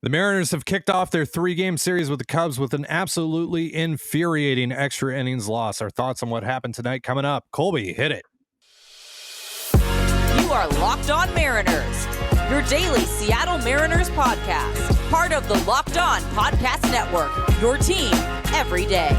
The Mariners have kicked off their 3-game series with the Cubs with an absolutely infuriating extra innings loss. Our thoughts on what happened tonight coming up. Colby, hit it. You are Locked On Mariners, your daily Seattle Mariners podcast. Part of the Locked On Podcast Network, your team every day.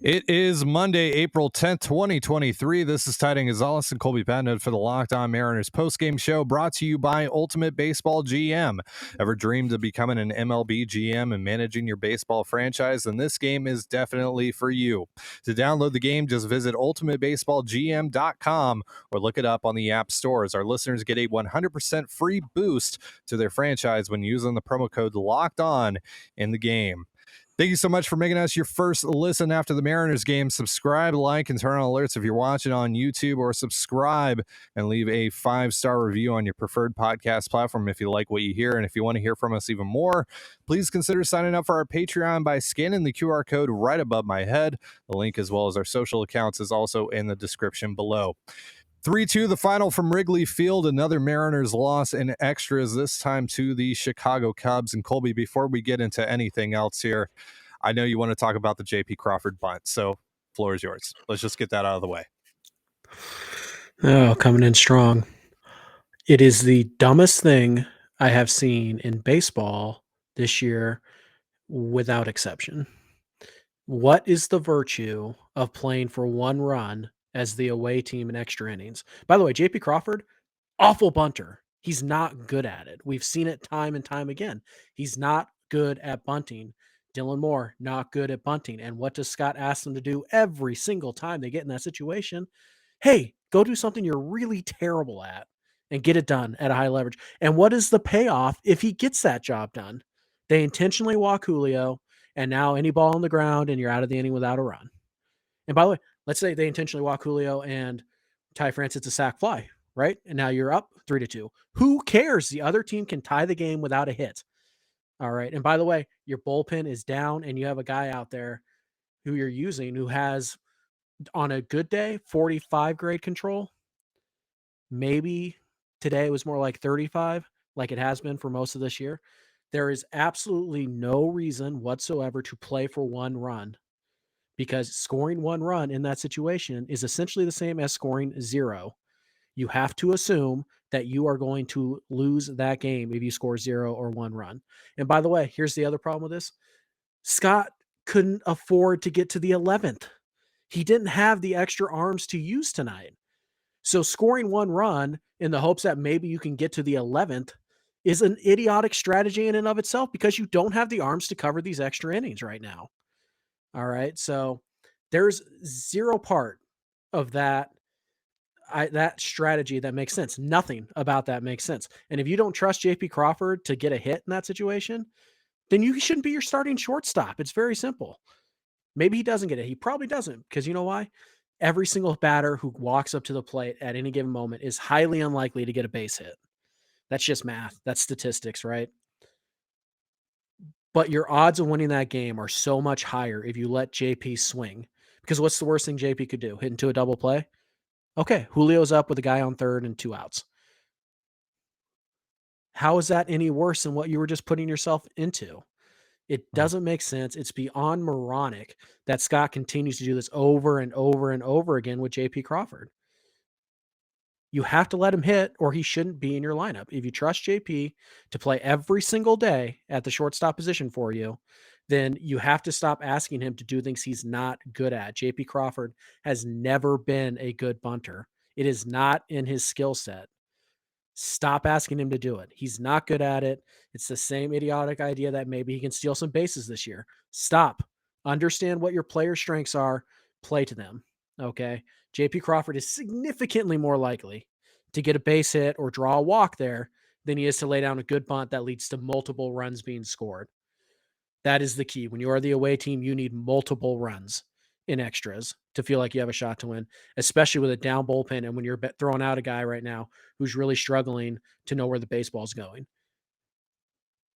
It is Monday, April 10th, 2023. This is Trident and Colby Patnode for the Locked On Mariners postgame show, brought to you by Ultimate Baseball GM. Ever dreamed of becoming an MLB GM and managing your baseball franchise? Then this game is definitely for you. To download the game, just visit ultimatebaseballgm.com or look it up on the app stores. Our listeners get a 100% free boost to their franchise when using the promo code Locked On in the game. Thank you so much for making us your first listen after the Mariners game. Subscribe, like, and turn on alerts if you're watching on YouTube, or subscribe and leave a 5-star review on your preferred podcast platform if you like what you hear. And if you want to hear from us even more, please consider signing up for our Patreon by scanning the QR code right above my head. The link, as well as our social accounts, is also in the description below. 3-2 the final from Wrigley Field. Another Mariners loss in extras, this time to the Chicago Cubs. And Colby, before we get into anything else here, I know you want to talk about the J.P. Crawford bunt, so floor is yours. Let's just get that out of the way. Oh, coming in strong. It is the dumbest thing I have seen in baseball this year, without exception. What is the virtue of playing for one run as the away team in extra innings? By the way, J.P. Crawford, awful bunter. He's not good at it. We've seen it time and time again. He's not good at bunting. Dylan Moore, not good at bunting. And what does Scott ask them to do every single time they get in that situation? Hey, go do something you're really terrible at and get it done at a high leverage. And what is the payoff if he gets that job done? They intentionally walk Julio, and now any ball on the ground and you're out of the inning without a run. And by the way, let's say they intentionally walk Julio and Ty France hits a sac fly, right? And now you're up 3-2. Who cares? The other team can tie the game without a hit. All right. And by the way, your bullpen is down and you have a guy out there who you're using who has, on a good day, 45 grade control. Maybe today it was more like 35, like it has been for most of this year. There is absolutely no reason whatsoever to play for one run, because scoring one run in that situation is essentially the same as scoring 0. You have to assume that you are going to lose that game if you score 0 or 1 run. And by the way, here's the other problem with this. Scott couldn't afford to get to the 11th. He didn't have the extra arms to use tonight. So scoring one run in the hopes that maybe you can get to the 11th is an idiotic strategy in and of itself, because you don't have the arms to cover these extra innings right now. All right. So there's zero part of that strategy that makes sense. Nothing about that makes sense. And if you don't trust J.P. Crawford to get a hit in that situation, then you shouldn't be your starting shortstop. It's very simple. Maybe he doesn't get it. He probably doesn't, because you know why? Every single batter who walks up to the plate at any given moment is highly unlikely to get a base hit. That's just math. That's statistics, right? But your odds of winning that game are so much higher if you let JP swing. Because what's the worst thing JP could do? Hit into a double play? Okay, Julio's up with a guy on third and 2 outs. How is that any worse than what you were just putting yourself into? It doesn't make sense. It's beyond moronic that Scott continues to do this over and over and over again with J.P. Crawford. You have to let him hit, or he shouldn't be in your lineup. If you trust JP to play every single day at the shortstop position for you, then you have to stop asking him to do things he's not good at. JP Crawford has never been a good bunter. It is not in his skill set. Stop asking him to do it. He's not good at it. It's the same idiotic idea that maybe he can steal some bases this year. Stop. Understand what your player strengths are. Play to them. Okay. JP Crawford is significantly more likely to get a base hit or draw a walk there than he is to lay down a good bunt that leads to multiple runs being scored. That is the key. When you are the away team, you need multiple runs in extras to feel like you have a shot to win, especially with a down bullpen and when you're throwing out a guy right now who's really struggling to know where the baseball's going.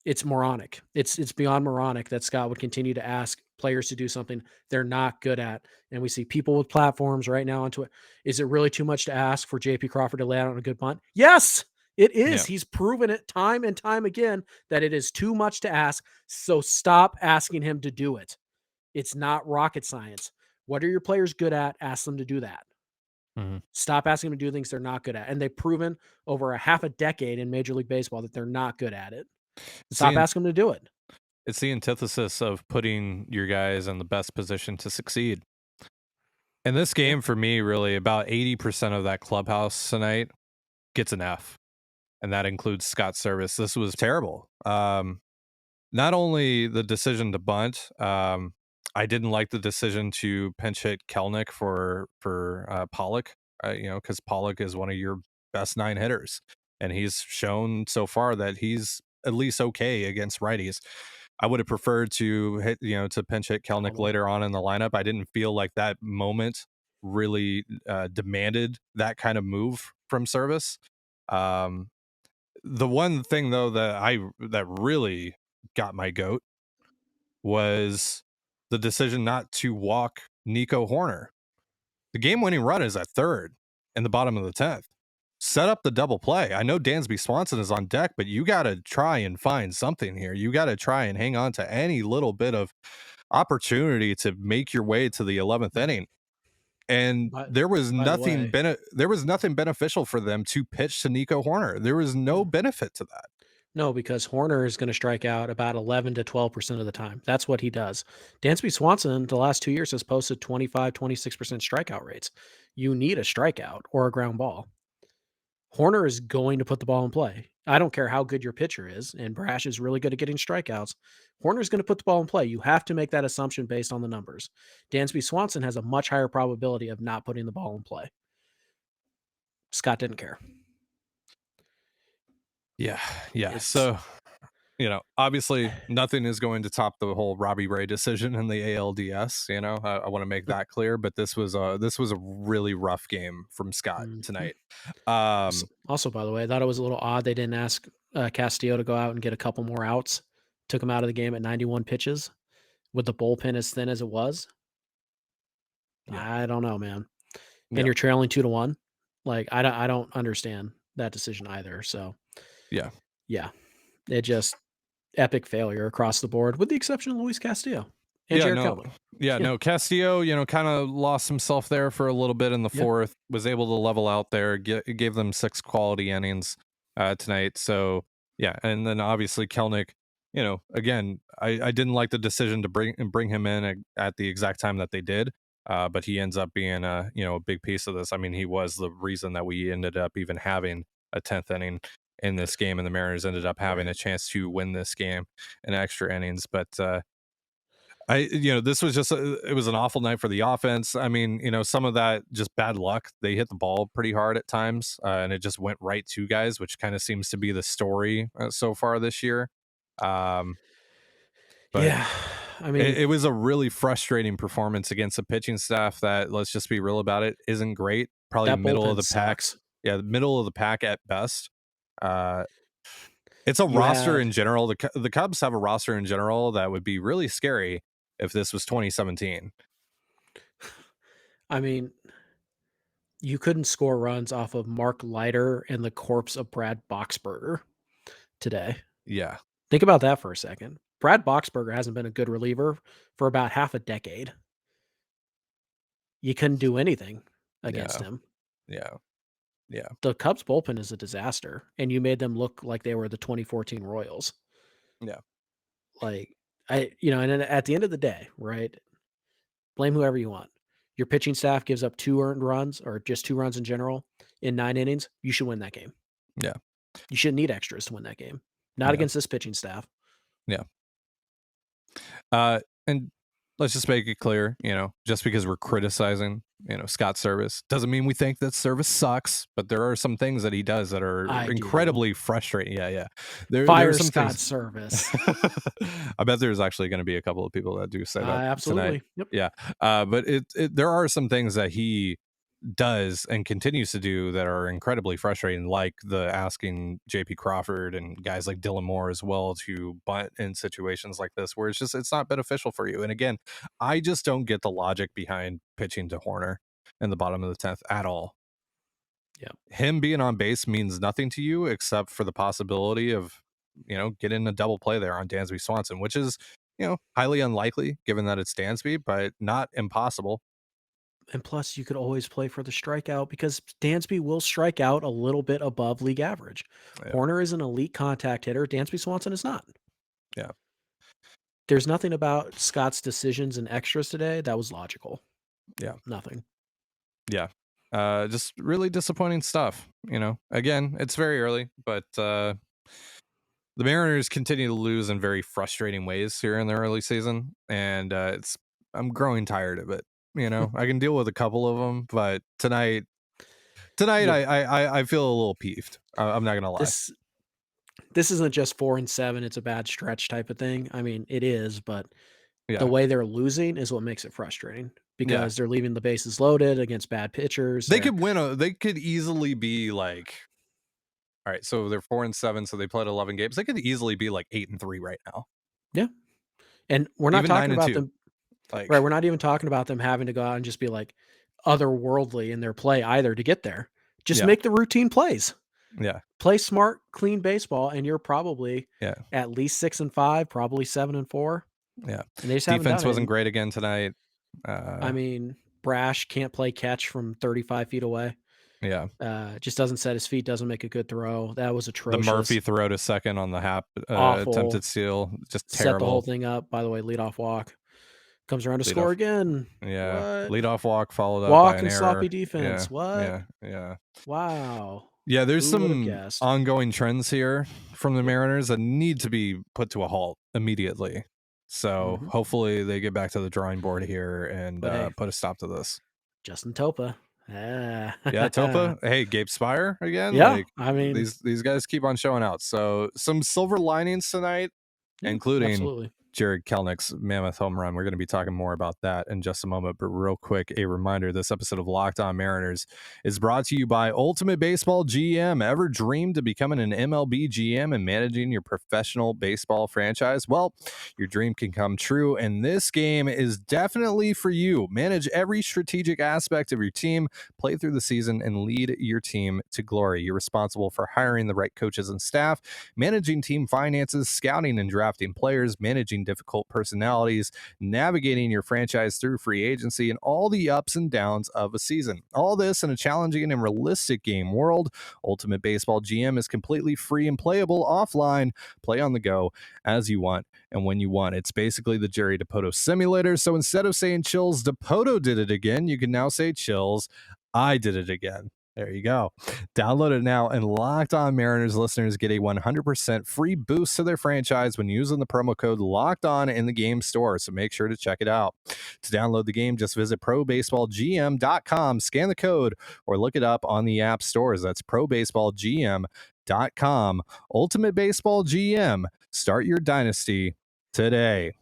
It's moronic. It's beyond moronic that Scott would continue to ask players to do something they're not good at. And we see people with platforms right now onto it. Is it really too much to ask for JP Crawford to lay out on a good bunt? Yes, It is. Yeah. He's proven it time and time again that it is too much to ask. So stop asking him to do it. It's not rocket science. What are your players good at? Ask them to do that. Mhm. Stop asking them to do things they're not good at. And they've proven over a half a decade in Major League Baseball that they're not good at it. Stop asking them to do it. It's the antithesis of putting your guys in the best position to succeed. In this game, for me, really, about 80% of that clubhouse tonight gets an F, and that includes Scott Servais. This was terrible. Not only the decision to bunt, I didn't like the decision to pinch hit Kelenic for Pollock, because Pollock is one of your best 9 hitters, and he's shown so far that he's at least okay against righties. I would have preferred to to pinch hit Kelenic later on in the lineup. I didn't feel like that moment really demanded that kind of move from Servais. Um, the one thing though that really got my goat was the decision not to walk Nico Horner. The game-winning run is at third in the bottom of the 10th. Set up the double play. I know Dansby Swanson is on deck, but you got to try and find something here. You got to try and hang on to any little bit of opportunity to make your way to the 11th inning. And there was nothing beneficial for them to pitch to Nico Horner. There was no benefit to that. No, because Horner is going to strike out about 11 to 12% of the time. That's what he does. Dansby Swanson, the last 2 years, has posted 25, 26% strikeout rates. You need a strikeout or a ground ball. Horner is going to put the ball in play. I don't care how good your pitcher is, and Brash is really good at getting strikeouts. Horner's going to put the ball in play. You have to make that assumption based on the numbers. Dansby Swanson has a much higher probability of not putting the ball in play. Scott didn't care. Yeah. So, obviously nothing is going to top the whole Robbie Ray decision in the ALDS. I want to make that clear, but this was a really rough game from Scott tonight. Also, by the way, I thought it was a little odd they didn't ask Castillo to go out and get a couple more outs. Took him out of the game at 91 pitches with the bullpen as thin as it was. Yeah. I don't know, man. And you're trailing 2-1. Like, I don't understand that decision either. So yeah, it just epic failure across the board, with the exception of Luis Castillo and Jared Kelenic. No, Castillo, kind of lost himself there for a little bit in the fourth, was able to level out there, gave them 6 quality innings tonight. So, and then obviously Kelenic, again, I didn't like the decision to bring him in at the exact time that they did, but he ends up being a big piece of this. I mean, he was the reason that we ended up even having a 10th inning in this game, and the Mariners ended up having a chance to win this game in extra innings. But this was just it was an awful night for the offense. I mean, some of that just bad luck. They hit the ball pretty hard at times, and it just went right to guys, which kind of seems to be the story so far this year. But yeah, I mean, it was a really frustrating performance against a pitching staff that, let's just be real about it, isn't great. Probably middle of the pack. Yeah, middle of the pack at best. It's a roster in general. The Cubs have a roster in general that would be really scary if this was 2017. I mean, you couldn't score runs off of Mark Leiter and the corpse of Brad Boxberger today. Yeah. Think about that for a second. Brad Boxberger hasn't been a good reliever for about half a decade. You couldn't do anything against him. Yeah. The Cubs bullpen is a disaster, and you made them look like they were the 2014 Royals. Yeah. Like, and then at the end of the day, right? Blame whoever you want. Your pitching staff gives up 2 earned runs, or just 2 runs in general, in 9 innings. You should win that game. Yeah. You shouldn't need extras to win that game. Not against this pitching staff. Yeah. And let's just make it clear, just because we're criticizing, Scott Servais doesn't mean we think that Servais sucks, but there are some things that he does that are incredibly frustrating. Yeah. Fire Scott Servais. I bet there's actually going to be a couple of people that do say that. Absolutely. Tonight. Yep. Yeah. But there are some things that he does and continues to do that are incredibly frustrating, like the asking JP Crawford and guys like Dylan Moore as well to bunt in situations like this where it's not beneficial for you. And again, I just don't get the logic behind pitching to Horner in the bottom of the 10th at all. him being on base means nothing to you except for the possibility of, getting a double play there on Dansby Swanson, which is, highly unlikely given that it's Dansby, but not impossible. And plus, you could always play for the strikeout because Dansby will strike out a little bit above league average. Yeah. Horner is an elite contact hitter. Dansby Swanson is not. Yeah. There's nothing about Scott's decisions and extras today that was logical. Yeah. Nothing. Yeah. Just really disappointing stuff. Again, it's very early, but the Mariners continue to lose in very frustrating ways here in the early season, and I'm growing tired of it. I can deal with a couple of them, but tonight Yeah. I feel a little peeved. I'm not gonna lie. This isn't just 4-7. It's a bad stretch type of thing. I mean, it is, but Yeah. the way they're losing is what makes it frustrating because they're leaving the bases loaded against bad pitchers. They could win. They could easily be like, all right, so they're 4-7, so they played 11 games. They could easily be like 8-3 right now. Yeah, and we're not Even talking about 9-2. them. Like, Right, we're not even talking about them having to go out and just be like otherworldly in their play either to get there. Just make the routine plays. Yeah. Play smart, clean baseball, and you're probably at least 6-5, probably 7-4. Yeah. And they just defense wasn't great again tonight. I mean, Brash can't play catch from 35 feet away. Yeah. Just doesn't set his feet, doesn't make a good throw. That was atrocious. The Murphy throw to second on the attempted steal, just terrible. Set the whole thing up. By the way, leadoff walk. Comes around to score again. Yeah. What? Leadoff walk followed up walk by an and error. Sloppy defense. Yeah. What? Yeah. Wow. Yeah, there's some ongoing trends here from the Mariners that need to be put to a halt immediately. So hopefully they get back to the drawing board here and put a stop to this. Justin Topa. Yeah, Topa. Hey, Gabe Spire again. Yeah, I mean, these guys keep on showing out. So some silver linings tonight, including absolutely. Jared Kelenic's mammoth home run. We're going to be talking more about that in just a moment. But real quick, a reminder, this episode of Locked On Mariners is brought to you by Ultimate Baseball GM. Ever dreamed of becoming an MLB GM and managing your professional baseball franchise? Well, your dream can come true, and this game is definitely for you. Manage every strategic aspect of your team, play through the season, and lead your team to glory. You're responsible for hiring the right coaches and staff, managing team finances, scouting and drafting players, managing difficult personalities, navigating your franchise through free agency, and all the ups and downs of a season. All this in a challenging and realistic game world. Ultimate Baseball GM is completely free and playable offline. Play on the go as you want and when you want. It's basically the Jerry Dipoto simulator. So instead of saying Chills, Dipoto did it again, you can now say Chills, I did it again. There you go. Download it now, and Locked On Mariners listeners get a 100% free boost to their franchise when using the promo code Locked On in the game store. So make sure to check it out. To download the game, just visit probaseballgm.com, scan the code, or look it up on the app stores. That's probaseballgm.com. Ultimate Baseball GM. Start your dynasty today.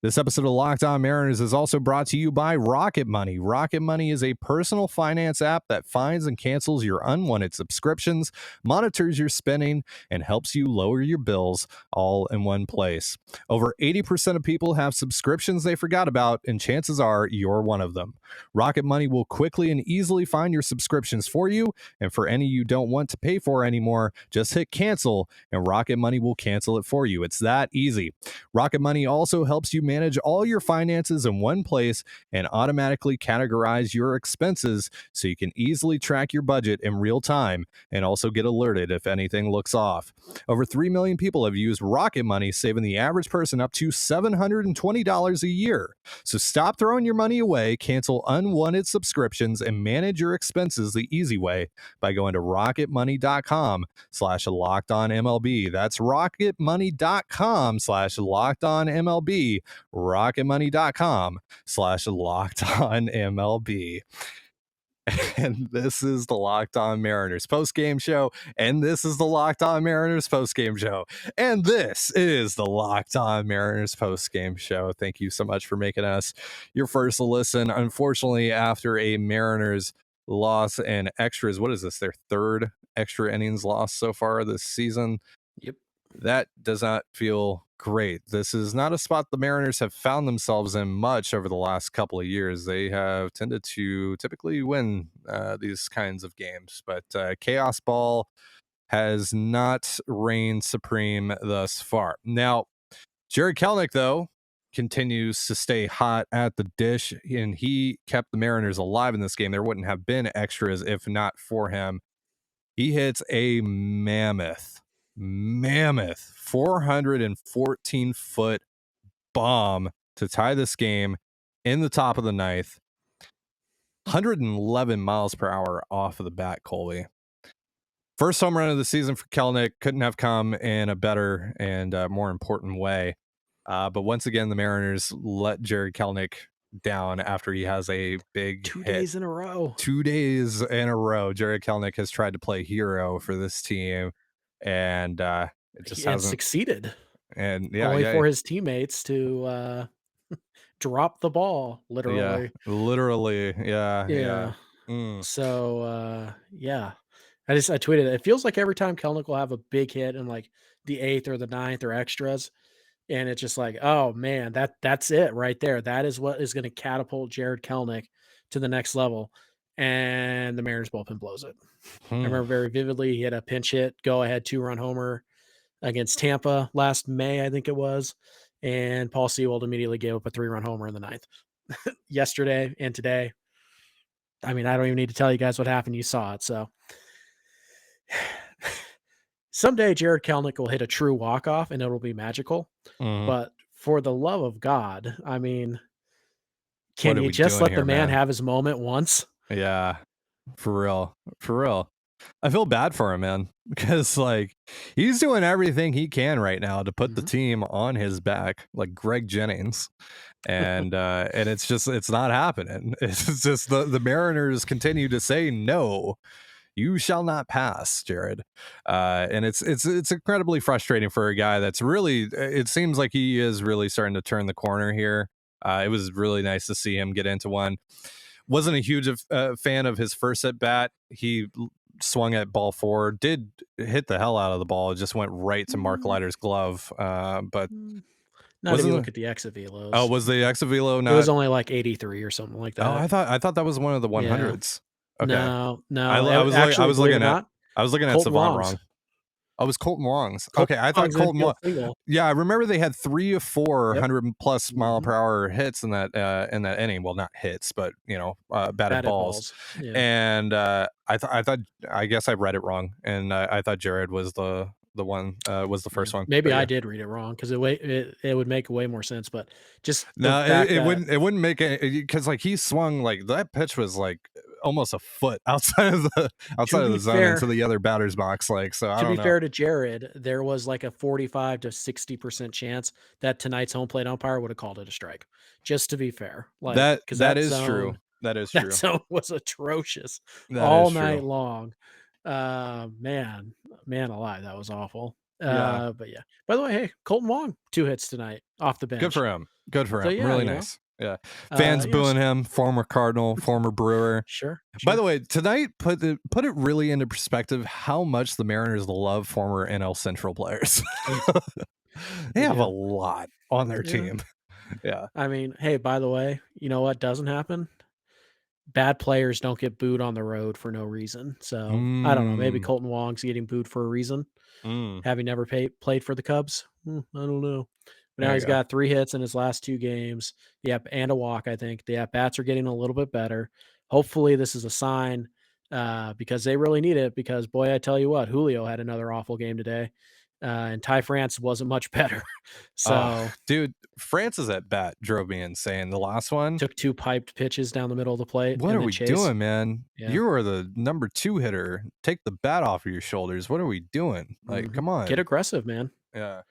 This episode of Locked On Mariners is also brought to you by Rocket Money. Rocket Money is a personal finance app that finds and cancels your unwanted subscriptions, monitors your spending, and helps you lower your bills all in one place. Over 80% of people have subscriptions they forgot about, and chances are you're one of them. Rocket Money will quickly and easily find your subscriptions for you, and for any you don't want to pay for anymore, just hit cancel, and Rocket Money will cancel it for you. It's that easy. Rocket Money also helps you manage all your finances in one place and automatically categorize your expenses so you can easily track your budget in real time and also get alerted if anything looks off. Over 3 million people have used Rocket Money, saving the average person up to $720 a year. So stop throwing your money away, cancel unwanted subscriptions, and manage your expenses the easy way by going to rocketmoney.com/lockedonmlb. That's rocketmoney.com/lockedonmlb. rocketmoney.com/lockedonmlb. And this is the Locked On Mariners post-game show, and this is the Locked On Mariners post-game show, and this is the Locked On Mariners post-game show. Thank you so much for making us your first listen. Unfortunately, after a Mariners loss and extras, what is this, their third extra innings loss so far this season? Yep. That does not feel great. This is not a spot the Mariners have found themselves in much over the last couple of years. They have tended to typically win these kinds of games, but chaos ball has not reigned supreme thus far. Now, Jared Kelenic, though, continues to stay hot at the dish, and he kept the Mariners alive in this game. There wouldn't have been extras if not for him. He hits a mammoth 414-foot bomb to tie this game in the top of the ninth. 111 miles per hour off of the bat, Colby. First home run of the season for Kelenic. Couldn't have come in a better and more important way. But once again, the Mariners let Jared Kelenic down after he has a big 2 hit. days in a row. 2 days in a row, Jared Kelenic has tried to play hero for this team, and it just hasn't succeeded. And only for his teammates to drop the ball, literally. Yeah. So I tweeted it. It feels like every time Kelenic will have a big hit in like the 8th or the 9th or extras, and it's just like, oh man, that's it right there. That is what is going to catapult Jared Kelenic to the next level. And the Mariners bullpen blows it. I remember very vividly, he had a pinch hit, go ahead 2-run homer against Tampa last May, I think it was. And Paul Sewald immediately gave up a 3-run homer in the 9th. Yesterday and today. I mean, I don't even need to tell you guys what happened. You saw it. So someday Jared Kelenic will hit a true walk-off and it'll be magical. But for the love of God, I mean, can you just let the man have his moment once? Yeah, for real. I feel bad for him, man, because like he's doing everything he can right now to put the team on his back, like Greg Jennings, and it's not happening. It's just the Mariners continue to say no. You shall not pass, Jared. And it's incredibly frustrating for a guy that's really, it seems like he is really starting to turn the corner here. It was really nice to see him get into one. Wasn't a huge fan of his first at bat. He swung at ball 4, did hit the hell out of the ball. It just went right to Mark Leiter's glove. But not if you look at the exit velos. Oh, was the exit velo not? It was only like 83 or something like that. Oh, I thought that was one of the 100s. Okay. No. I was looking at Savant wrong. Oh, it was Colton Wong's. Okay, I thought Colton Wong. Yeah, I remember they had 3 or 4 100+ mile per hour hits in that inning. Well, not hits, but batted balls. Yeah. And I guess I read it wrong, and I thought Jared was the one was the first one. Maybe I did read it wrong because it would make way more sense. But just no, it wouldn't make it, because like he swung, like that pitch was like almost a foot outside of the zone into the other batter's box. Like, so I don't know. To be fair to Jared, there was like a 45 to 60% chance that tonight's home plate umpire would have called it a strike. Just to be fair, like that is true. That zone was atrocious all night long. Man alive, that was awful. But yeah. By the way, hey, Colton Wong, 2 hits tonight off the bench. Good for him. So, yeah, really nice. Yeah. Fans booing him, former Cardinal, former Brewer. Sure. By the way, tonight put it really into perspective how much the Mariners love former NL Central players. They have a lot on their team. Yeah. I mean, hey, by the way, you know what doesn't happen? Bad players don't get booed on the road for no reason. So I don't know. Maybe Colton Wong's getting booed for a reason. Having never played for the Cubs. I don't know. But now he's got 3 hits in his last 2 games. Yep, and a walk, I think. The at-bats are getting a little bit better. Hopefully this is a sign because they really need it because, boy, I tell you what, Julio had another awful game today. And Ty France wasn't much better. So, dude, France's at bat drove me insane. The last one took 2 piped pitches down the middle of the plate. What are we doing, man? Yeah. You are the number 2 hitter. Take the bat off of your shoulders. What are we doing? Like, come on, get aggressive, man. Yeah.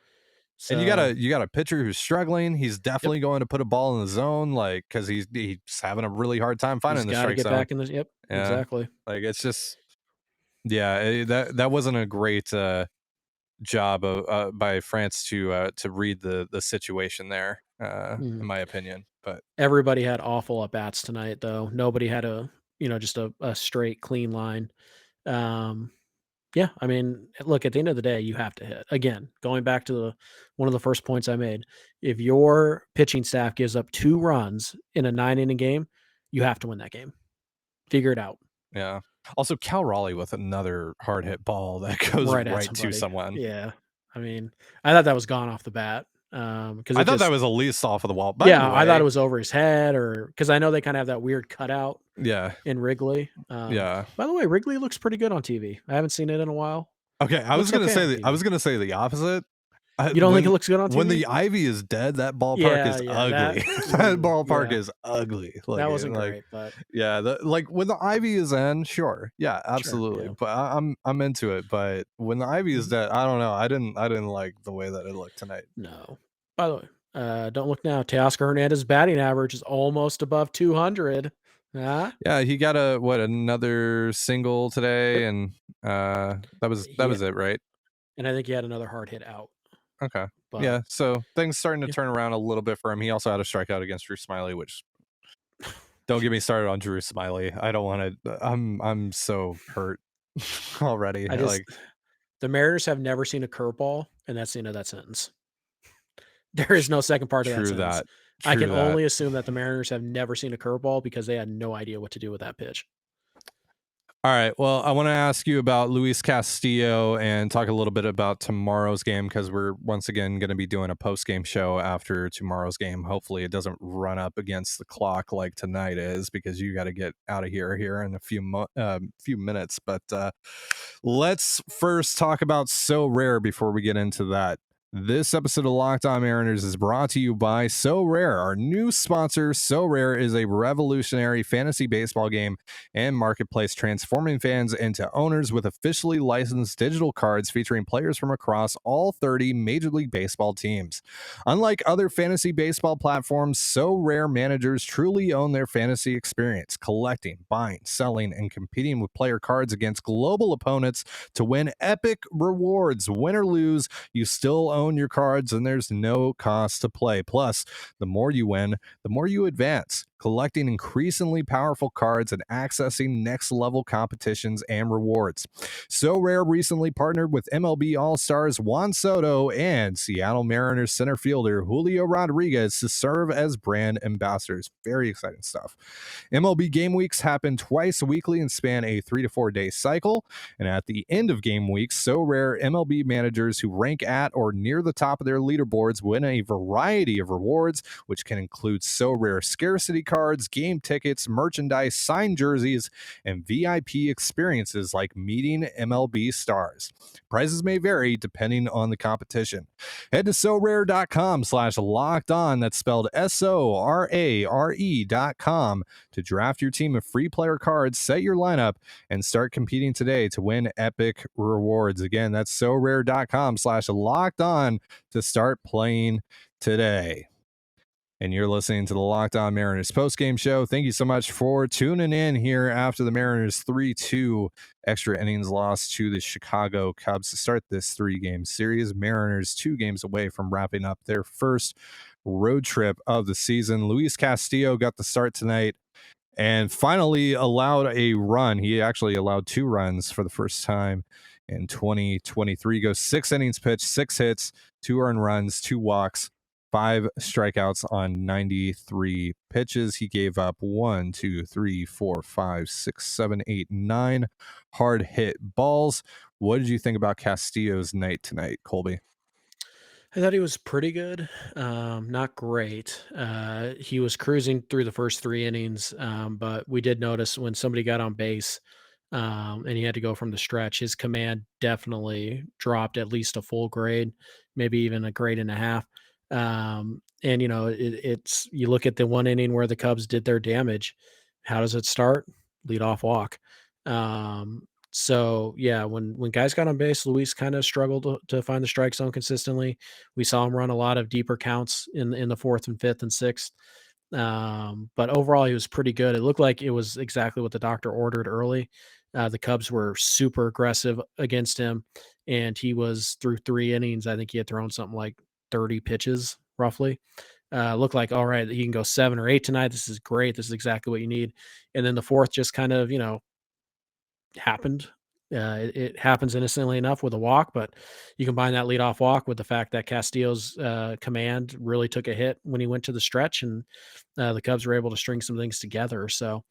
So, and you got a pitcher who's struggling. He's definitely going to put a ball in the zone, like, because he's having a really hard time finding the strike zone. Back in the exactly. Like, it's just that wasn't a great job by France to read the situation there, in my opinion. But everybody had awful at bats tonight, though. Nobody had just a straight clean line. Yeah, I mean, look, at the end of the day, you have to hit. Again, going back to one of the first points I made, if your pitching staff gives up 2 runs in a 9-inning game, you have to win that game. Figure it out. Yeah. Also, Cal Raleigh with another hard hit ball that goes Right at right to somebody. someone. Yeah. I mean, I thought that was gone off the bat, 'cause I it thought that just was at least off of the wall. By the yeah, I thought it way, was over his head or because I know they kinda have that weird cutout yeah, in Wrigley. yeah. By the way, Wrigley looks pretty good on TV. I haven't seen it in a while. Okay, Looks okay on I TV. was gonna say the opposite. You don't think it looks good on When TV? the ivy is dead, that ballpark Yeah, is yeah, ugly. That ballpark yeah, is ugly. that wasn't great, but Yeah, like when the ivy is in, sure, yeah, sure, absolutely. yeah. But I'm into it. But when the ivy is Mhm. dead, I don't know. I didn't like the way that it looked tonight. No. By the way, don't look now. Teoscar Hernandez's batting average is almost above 200. Huh? Yeah, he got another single Yep. today, and that He was it, right? and I think he had another hard hit out, Okay. but Yeah, so things starting to yeah. turn around a little bit for him. He also had a strikeout against Drew Smiley, which don't get me started on Drew Smiley. I don't want to. I'm so hurt already. I just Like, the Mariners have never seen a curveball, and that's the end of that sentence. There is no second part of that true sentence. that. I can True that. only assume that the Mariners have never seen a curveball because they had no idea what to do with that pitch. All right. Well, I want to ask you about Luis Castillo and talk a little bit about tomorrow's game because we're once again going to be doing a post game show after tomorrow's game. Hopefully, it doesn't run up against the clock like tonight is because you got to get out of here in a few minutes. But let's first talk about So Rare before we get into that. This episode of Locked On Mariners is brought to you by So Rare. Our new sponsor, So Rare, is a revolutionary fantasy baseball game and marketplace transforming fans into owners with officially licensed digital cards featuring players from across all 30 Major League Baseball teams. Unlike other fantasy baseball platforms, So Rare managers truly own their fantasy experience, collecting, buying, selling, and competing with player cards against global opponents to win epic rewards. Win or lose, you still own your cards and there's no cost to play. Plus, the more you win, the more you advance, collecting increasingly powerful cards and accessing next level competitions and rewards. So Rare recently partnered with MLB All-Stars Juan Soto and Seattle Mariners center fielder Julio Rodriguez to serve as brand ambassadors. Very exciting stuff. MLB game weeks happen twice weekly and span a 3 to 4 day cycle. And at the end of game weeks, So Rare MLB managers who rank at or near the top of their leaderboards win a variety of rewards, which can include So Rare scarcity cards, game tickets, merchandise, signed jerseys, and VIP experiences like meeting MLB stars. Prices may vary depending on the competition. Head to sorare.com/locked on. That's spelled SORARE.com to draft your team of free player cards, set your lineup, and start competing today to win epic rewards. Again, that's sorare.com/locked on to start playing today. And you're listening to the Locked On Mariners postgame show. Thank you so much for tuning in here after the Mariners 3-2 extra innings loss to the Chicago Cubs to start this 3-game series. Mariners 2 games away from wrapping up their first road trip of the season. Luis Castillo got the start tonight and finally allowed a run. He actually allowed 2 runs for the first time in 2023. Goes 6 innings pitched, 6 hits, 2 earned runs, 2 walks, 5 strikeouts on 93 pitches. He gave up 1, 2, 3, 4, 5, 6, 7, 8, 9 hard hit balls. What did you think about Castillo's night tonight, Colby? I thought he was pretty good, not great. He was cruising through the first 3 innings, but we did notice when somebody got on base, and he had to go from the stretch, his command definitely dropped at least a full grade, maybe even a grade and a half. And it's you look at the 1 inning where the Cubs did their damage. How does it start? Lead off walk. So yeah, when guys got on base, Luis kind of struggled to find the strike zone consistently. We saw him run a lot of deeper counts in the fourth and fifth and sixth. But overall, he was pretty good. It looked like it was exactly what the doctor ordered early. The Cubs were super aggressive against him, and he was through 3 innings. I think he had thrown something like 30 pitches roughly. Looked like all right, he can go 7 or 8 tonight. This is great. This is exactly what you need. And then the fourth just kind of happened It happens innocently enough with a walk, but you combine that leadoff walk with the fact that Castillo's command really took a hit when he went to the stretch, and the Cubs were able to string some things together. So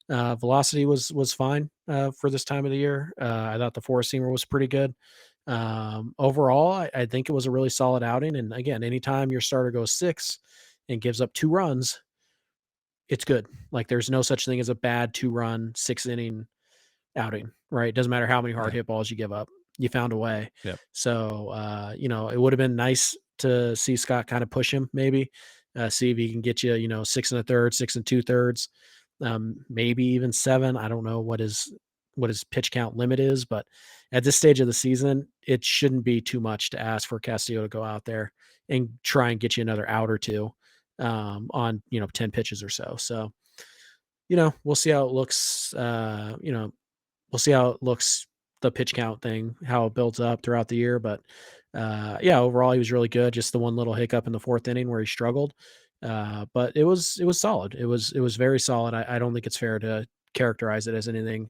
velocity was fine for this time of the year. I thought the four seamer was pretty good. Overall, I think it was a really solid outing. And again, anytime your starter goes 6 and gives up 2 runs, it's good. Like there's no such thing as a bad 2-run 6-inning outing, right? It doesn't matter how many hard Yeah. hit balls you give up. You found a way. Yep. So, it would have been nice to see Scott kind of push him, maybe see if he can get you, 6 1/3, 6 2/3, maybe even 7. I don't know what his pitch count limit is, but at this stage of the season, it shouldn't be too much to ask for Castillo to go out there and try and get you another out or two on 10 pitches or so. So, we'll see how it looks. We'll see how it looks, the pitch count thing, how it builds up throughout the year. But yeah, overall he was really good. Just the one little hiccup in the 4th inning where he struggled. But it was solid. It was very solid. I don't think it's fair to characterize it as anything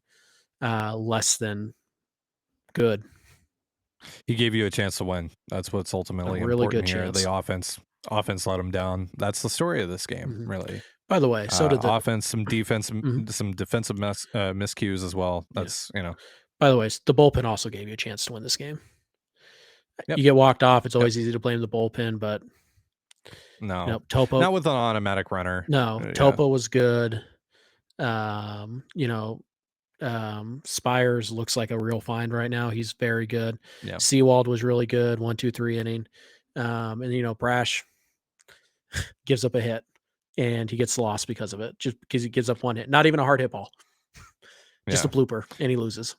less than good. He gave you a chance to win. That's what's ultimately A really important good here. chance. The offense let him down. That's the story of this game, really. By the way, so did the offense, some defense, some defensive miscues as well. That's By the way, the bullpen also gave you a chance to win this game. Yep. You get walked off. It's always easy to blame the bullpen, but Topo, not with an automatic runner. No, Topo was good. Spires looks like a real find right now. He's very good. Yeah. Seawald was really good. 1, 2, 3 inning. And Brash gives up a hit and he gets lost because of it, just because he gives up 1 hit, not even a hard hit ball, just a blooper, and he loses.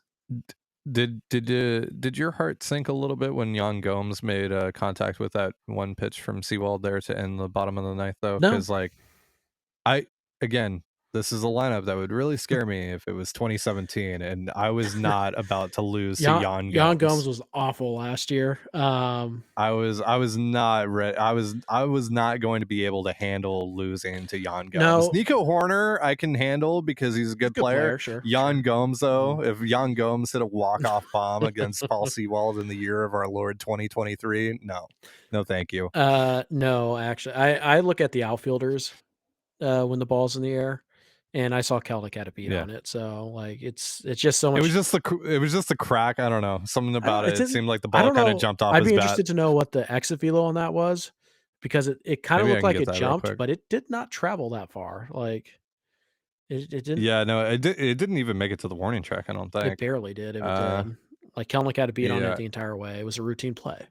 Did your heart sink a little bit when Jan Gomes made contact with that one pitch from Seawald there to end the bottom of the ninth, though? No. Because this is a lineup that would really scare me if it was 2017 and I was not about to lose to Jan Gomes. Jan Gomes was awful last year. I was not ready. I was not going to be able to handle losing to Jan Gomes. No. Nico Horner I can handle because he's a good player. Sure. Jan Gomes, though, if Jan Gomes hit a walk-off bomb against Paul Seawald in the year of our Lord 2023, no, thank you. No, actually, I look at the outfielders when the ball's in the air. And I saw Kelenic had a beat on it, so it's just so much. It was just the crack. I don't know, something about it. It seemed like the ball kind of jumped off. I'd his be bat. interested to know what the exit velo on that was, because it kind of looked like it jumped, but it did not travel that far. Like it didn't. Yeah, no, it didn't even make it to the warning track. I don't think it barely did. If it did, like Kelenic had a beat on it the entire way. It was a routine play.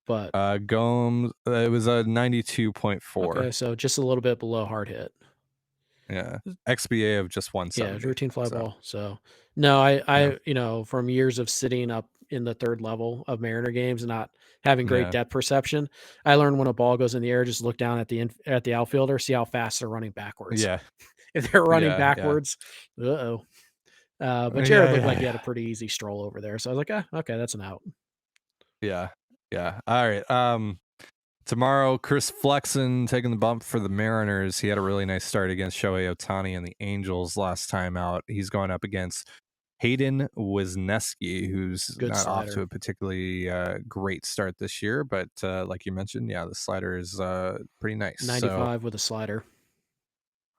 But Gomes, it was a 92.4. Okay, so just a little bit below hard hit. Yeah, XBA of just 170. Yeah, routine fly ball. So no, I from years of sitting up in the 3rd level of Mariner games and not having great depth perception, I learned when a ball goes in the air, just look down at the outfielder, see how fast they're running backwards. Yeah, if they're running backwards, but Jared looked like he had a pretty easy stroll over there, so I was like, okay, that's an out. Yeah. All right. Tomorrow, Chris Flexen taking the bump for the Mariners. He had a really nice start against Shohei Ohtani and the Angels last time out. He's going up against Hayden Wisniewski, who's Good not slider. off to a particularly great start this year, but like you mentioned, the slider is pretty nice. 95 with a slider.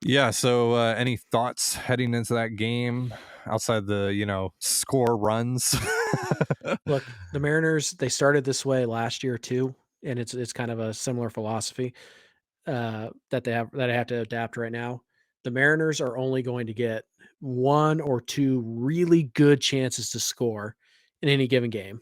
Yeah, so any thoughts heading into that game outside the, score runs? Look, the Mariners, they started this way last year too, and it's kind of a similar philosophy that I have to adapt right now. The Mariners are only going to get 1 or 2 really good chances to score in any given game.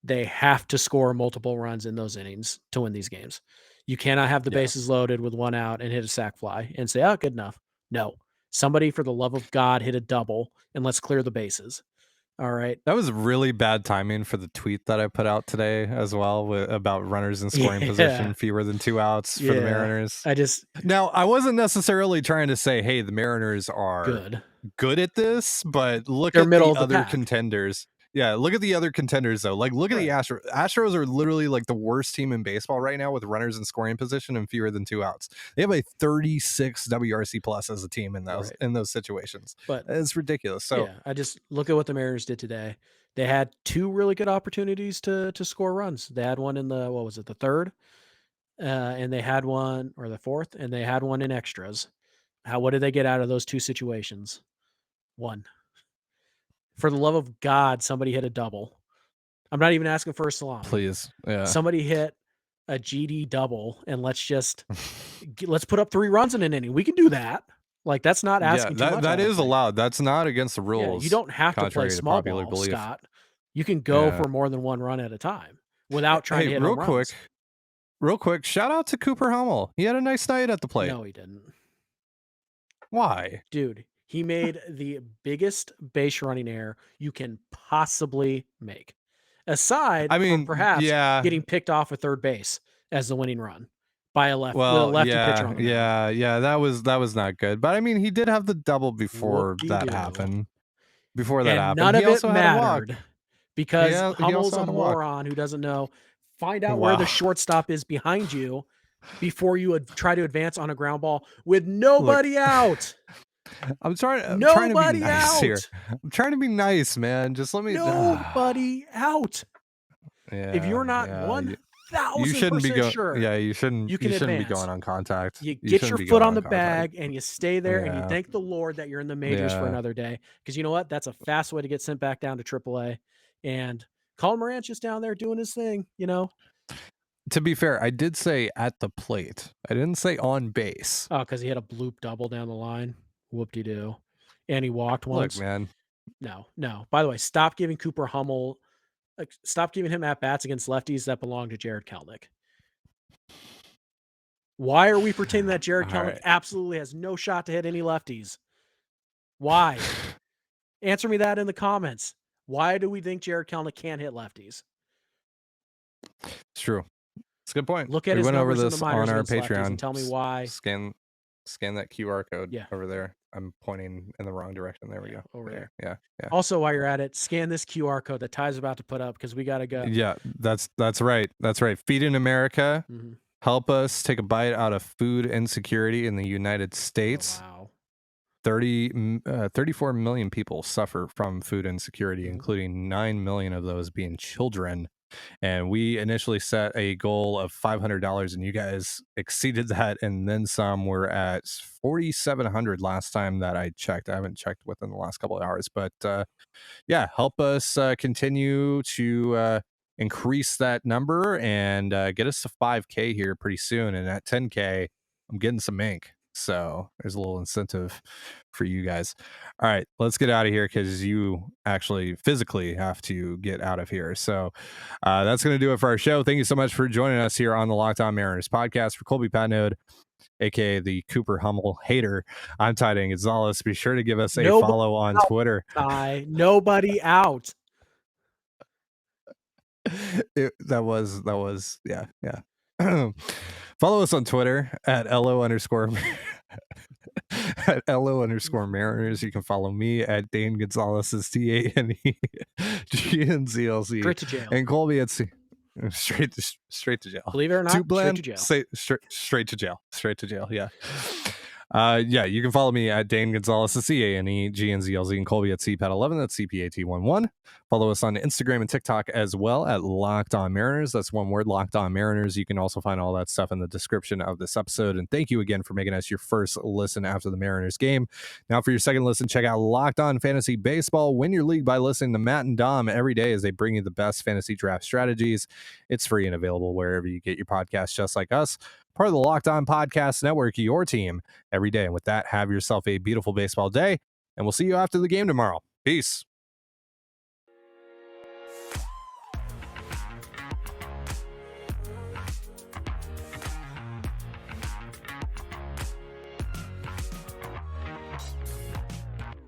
They have to score multiple runs in those innings to win these games. You cannot have the bases loaded with 1 out and hit a sac fly and say, "Oh, good enough." No. Somebody, for the love of God, hit a double and let's clear the bases. All right. That was really bad timing for the tweet that I put out today as well about runners in scoring position, fewer than 2 outs for the Mariners. Now, I wasn't necessarily trying to say, hey, the Mariners are good at this, but look They're at middle the of the other pack. contenders. Yeah, look at the other contenders though. Like, look at the Astros. Astros are literally like the worst team in baseball right now with runners in scoring position and fewer than 2 outs. They have a 36 WRC plus as a team in those situations. But it's ridiculous. So yeah, I just look at what the Mariners did today. They had 2 really good opportunities to score runs. They had one in the third, and they had one, or the fourth, and they had one in extras. What did they get out of those 2 situations? 1. For the love of God, somebody hit a double. I'm not even asking for a salami. please, yeah. Somebody hit a GD double, and let's put up 3 runs in an inning. We can do that. Like, that's not asking too much. That is allowed. That's not against the rules. You don't have to play small ball, Scott. You can go for more than 1 run at a time without trying to hit home runs. Real quick, shout out to Cooper Hummel. He had a nice night at the plate. No, he didn't. Why? Dude, he made the biggest base running error you can possibly make. Aside from perhaps getting picked off at third base as the winning run by a lefty pitcher on the mound. Yeah, that was not good. But I mean, he did have the double before that happened. None of it mattered because Hummel's a moron who doesn't know. Find out where the shortstop is behind you before you would try to advance on a ground ball with nobody out. I'm trying to be nice here. I'm trying to be nice, man. Just let me. Nobody out. Yeah, if you're not 1,000% sure, you shouldn't be going on contact. You get your foot on the bag and you stay there and you thank the Lord that you're in the majors for another day. Because you know what? That's a fast way to get sent back down to AAA. And Colin Moran's just down there doing his thing, you know. To be fair, I did say at the plate. I didn't say on base. Oh, because he had a bloop double down the line. Whoop-de-doo. And he walked once. Look, man. No. By the way, stop giving Cooper Hummel, stop giving him at-bats against lefties that belong to Jared Kelenic. Why are we pretending that Jared Kelenic absolutely has no shot to hit any lefties? Why? Answer me that in the comments. Why do we think Jared Kelenic can't hit lefties? It's true. It's a good point. Look at his numbers in the minors on our Patreon and tell me why. Scan that QR code over there. I'm pointing in the wrong direction. There we go. Over there. Yeah. Also, while you're at it, scan this QR code that Ty's about to put up because we got to go. Yeah, that's right. That's right. Feed in America. Mm-hmm. Help us take a bite out of food insecurity in the United States. Oh, wow. 34 million people suffer from food insecurity, including 9 million of those being children. And we initially set a goal of $500, and you guys exceeded that and then some. We're at 4,700 last time that I checked. I haven't checked within the last couple of hours, but help us continue to increase that number and get us to 5K here pretty soon. And at 10K, I'm getting some ink. So there's a little incentive for you guys. All right, let's get out of here because you actually physically have to get out of here. So that's going to do it for our show. Thank you so much for joining us here on the Locked On Mariners podcast. For Colby Patnode, aka the Cooper Hummel hater, I'm Ty Gonzalez. Be sure to give us a follow on Twitter. Nobody out. That was yeah. Follow us on Twitter at LO_. At LO_Mariners. You can follow me at Dane Gonzalez, TANEGNZLZ. Straight to jail. And Colby at straight to jail. Believe it or not, straight to jail. Straight to jail. Straight to jail. Yeah. You can follow me at Dane Gonzalez, CANEGNZLZ, and Colby at CPAT11. That's CPAT11. Follow us on Instagram and TikTok as well at Locked On Mariners. That's one word, Locked On Mariners. You can also find all that stuff in the description of this episode. And thank you again for making us your first listen after the Mariners game. Now for your second listen, check out Locked On Fantasy Baseball. Win your league by listening to Matt and Dom every day as they bring you the best fantasy draft strategies. It's free and available wherever you get your podcasts, just like us. Part of the Locked On Podcast Network, your team every day. And with that, have yourself a beautiful baseball day, and we'll see you after the game tomorrow. Peace.